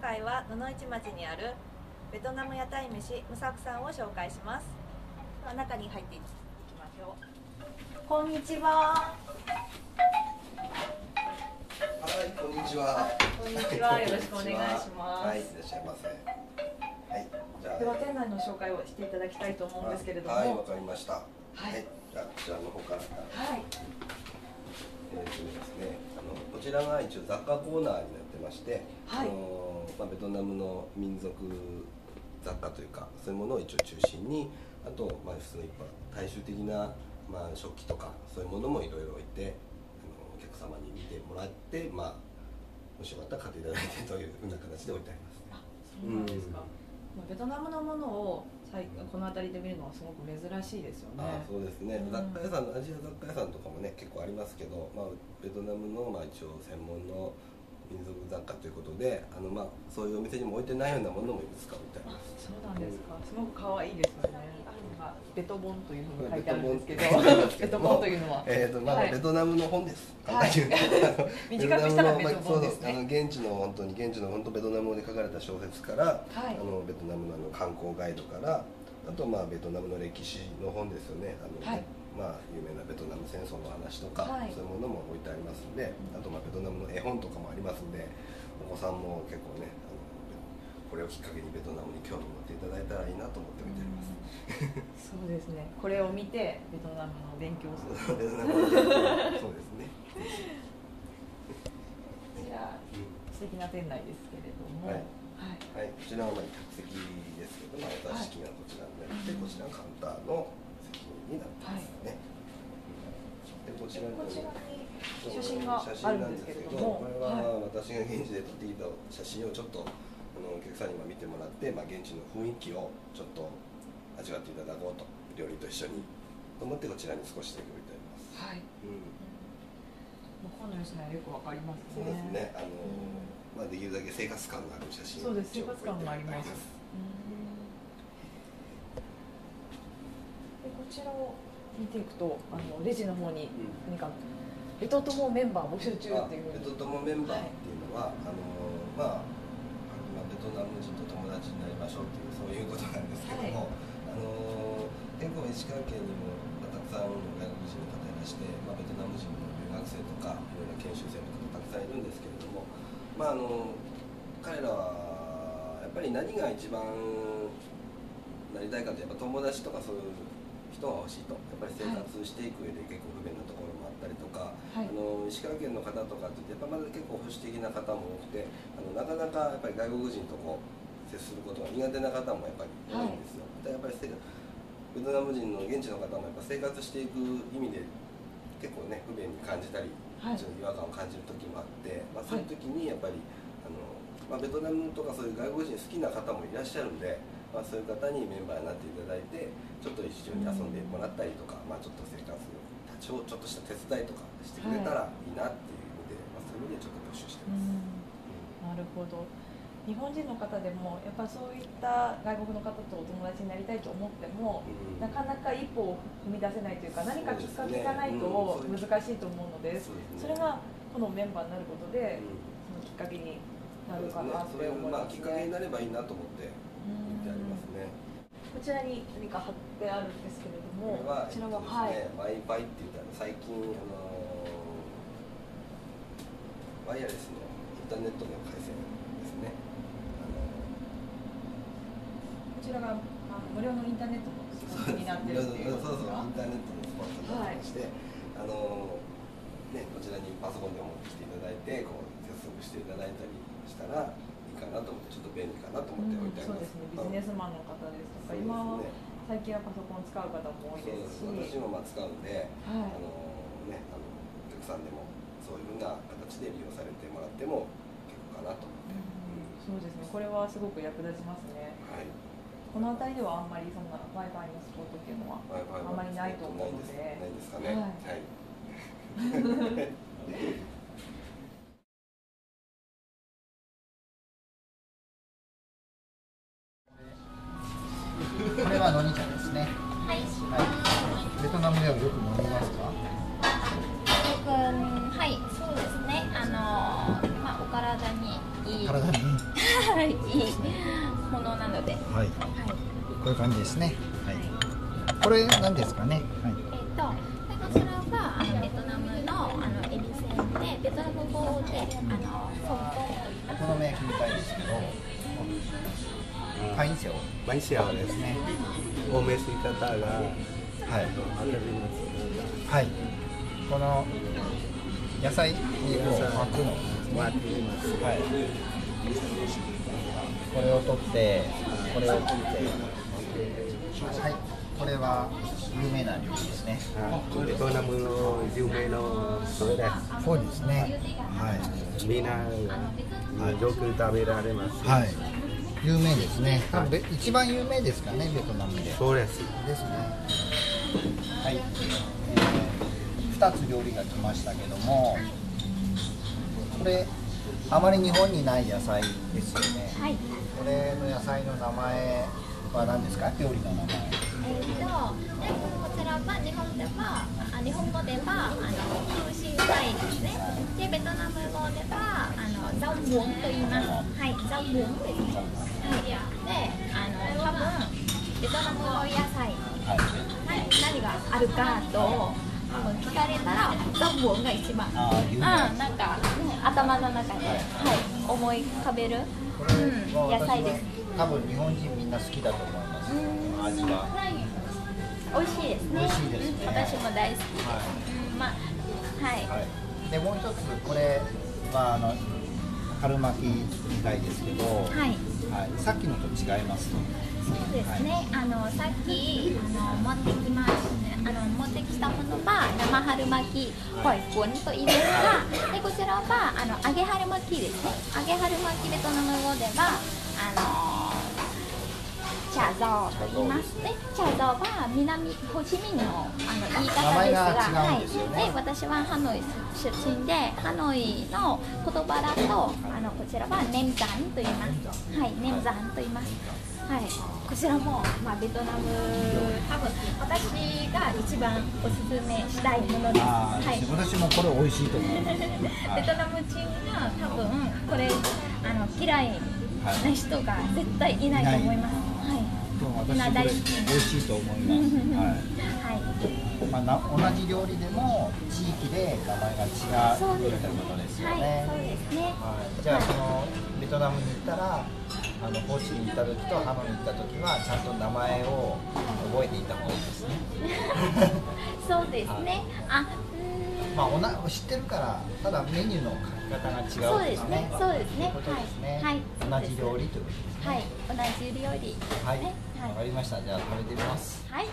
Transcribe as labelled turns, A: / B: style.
A: 回は野々市町にあるベトナム屋台飯ムサクさんを紹介します。では中に入っていきましょう。こんにちは。
B: はい、こんにちは。
A: こんにちは。よろしくお願いします。
B: はい、いらっしゃいませ。はい、じゃあ
A: では店内の紹介をしていただきたいと思うんですけれども。
B: はい、わかりました。は
A: はい。
B: じゃあこちらの方から。
A: はい。
B: ですね、こちらが一応雑貨コーナーになってまして、
A: はい。
B: ベトナムの民族雑貨というかそういうものを一応中心に、あと普通の一般大衆的な食器とかそういうものもいろいろ置いて、お客様に見てもらって、もしよかったら買っていただいてというふうな形で置いてあります。
A: あ、そうなんですか。ベトナムのものをこの辺りで見るのはすごく珍しいですよね。
B: そうですね。雑貨屋さん、アジア雑貨屋さんとかもね結構ありますけど、ベトナムの一応専門の民族雑貨ということで、そういうお店にも置いてないようなものもいくつか置いてあります。
A: そうなんですか。すごく可愛いですよね。ベトボンというふうに書いてあるんですけど、ベトボンというのは
B: ベトナムの本です。
A: 短くしたらベトボンですね。
B: 現地の本当ベトナム語で書かれた小説から、ベトナムの観光ガイドから、あとベトナムの歴史の本ですよね。有名なベトナム戦争の話とか、そういうものも置いてありますんで、あとベトナムの絵本とかもありますんで、お子さんも結構ね、これをきっかけにベトナムに興味持っていただいたらいいなと思って見ております。
A: そうですね。これを見てベトナムの勉強をする。
B: そうですね。
A: こちら素敵な店内ですけれども、はい、
B: こちらは客席ですけど、お座敷がこちらになって、こちらがカウンターの席になってますね。でこちらに
A: 写真があるんですけれども、
B: これは私が現地で撮ってきた写真をちょっとお客さんにも見てもらって、現地の雰囲気をちょっと味わっていただこうと、料理と一緒にと思ってこちらに少しだけ置いてあります。
A: はい。本の良さはよくわかりますね。
B: そうですね。できるだけ生活感がある写真を。
A: そうです。生活感があります。でこちらを見ていくと、レジの方に何かベト友メンバー募集中っていう。
B: ベト友メンバーっていうのは、ベトナム人と友達になりましょうっていうそういうことなんですけども、結構石川県にもたくさんの外国人の方いらして、ベトナム人の留学生とかいろいろ研修生の方たくさんいるんですけれども、彼らはやっぱり何が一番なりたいかというと、友達とかそういう人が欲しいと、やっぱり生活していく上で結構不便なところもあったりとか、石川県の方とかってやっぱまだ結構保守的な方も多くて、なかなかやっぱり外国人と接することが苦手な方もやっぱり多いんですよ。やっぱりベトナム人の現地の方もやっぱ生活していく意味で結構ね不便に感じたり、ちょっと違和感を感じる時もあって、そういう時にやっぱりベトナムとかそういう外国人好きな方もいらっしゃるんで、そういう方にメンバーになっていただいて、ちょっと一緒に遊んでもらったりとか、ちょっと生活ちょっとした手伝いとかしてくれたらいいなっていう意味で、そういう意味でちょっと募集してます。
A: なるほど。日本人の方でもやっぱそういった外国の方とお友達になりたいと思っても、なかなか一歩を踏み出せないというか、何かきっかけがないと難しいと思うので、それがこのメンバーになることでそのきっかけになるかなって思いますね。
B: きっかけになればいいなと思って見てありますね。
A: こちらに何か貼ってあるんですけれども、こちらは
B: Wi-Fi って言ったら最近ワイヤレスのインターネットの回線ですね。
A: こちらが無料のインターネットのスポットになっているっていうことですか？
B: インターネットのスポットになってまして、こちらにパソコンで持ってきていただいて接続していただいたりしたらいいかなと思って、ちょっと便利かなと思って置いてあります。
A: そうですね。ビジネスマンの方ですとか、今最近はパソコン使う方も多いですし、
B: 私も使うんで、お客さんでもそういうふうな形で利用されてもらっても結構かなと思って。
A: そうですね。これはすごく役立ちますね。この辺りではあんまりそんな Wi-Fi のスポットっていうのはあんまりないと思うので、
B: ないですかね。
C: これはのに茶ですね。
D: はい。
C: ベトナムではよく飲みますか？
D: はい、そうですね。お体にいい。
C: 体にいい。
D: はものなので、
C: はい。こういう感じですね。はい。これ何ですかね。はい。
D: でこちらはベトナムのエビせんで、ベトナム語でソンポンと言います。
C: お好み焼きみたいですけど、パインセオ。
B: マイシャオですね。お召し方が、
C: はい。
B: 当たります。
C: はい。この野菜にこう巻くの。
B: 巻きます。
C: はい。これを取って、これを切って、はい。これは有名な料理ですね。
B: ベトナムの有名のそれです。
C: そうですね。はい。
B: みんながよく食べられます。
C: はい。有名ですね。多分一番有名ですかね、ベトナムで。
B: そうです。
C: ですね。はい。2つ料理が来ましたけども、これあまり日本にない野菜ですよね。
D: はい。
C: これの野菜の名前は何ですか？料理の名前。
D: こちらは日本では日本語では空心菜ですね。でベトナム語ではザオムンと言います。はい、ザオムンですね。はい。で多分ベトナムの野菜、
C: はい。
D: 何があるかと聞かれたらザオムンが一番。なんか頭の中で、はい、思い浮かべる、野菜です。
C: 多分日本人みんな好きだと思います。味は。
D: 美味しいですね。
C: 美味しいですね。
D: 私も大好きです。まあ、はい。
C: でもう一つこれは春巻きみたいですけど、はい。さっきのと違います。
D: そうですね。さっき持ってきましたね。持ってきたものは生春巻きホイコンと言いますが、でこちらは揚げ春巻きですね。揚げ春巻きベトナム語ではチャゾーと言いますね。チャゾーは南ホチミンの言い方ですが、はい。で私はハノイ出身で、ハノイの言葉だとこちらはネムザンと言います。はい、ネムザンと言います。はい。こちらもベトナム多分私が一番おすすめしたいものです。はい。
C: 私もこれ美味しいと思います。
D: ベトナム人が多分これ嫌いな人が絶対いないと思います。
C: 私これ美味しいと思います。同じ料理でも地域で名前が違うということですよね。
D: そうですね。
C: じゃあそのベトナムに行ったらホーチミンに行った時とハノイに行った時はちゃんと名前を覚えていた方がいいですね。
D: そうですね。
C: 知ってるからただメニューの書き方が違うですね。
D: そうですね。そうですね。
C: はい。同じ料理ということですね。
D: はい。同じ料理。
C: はい。わかりました。じゃあ食べてみます。
D: はい。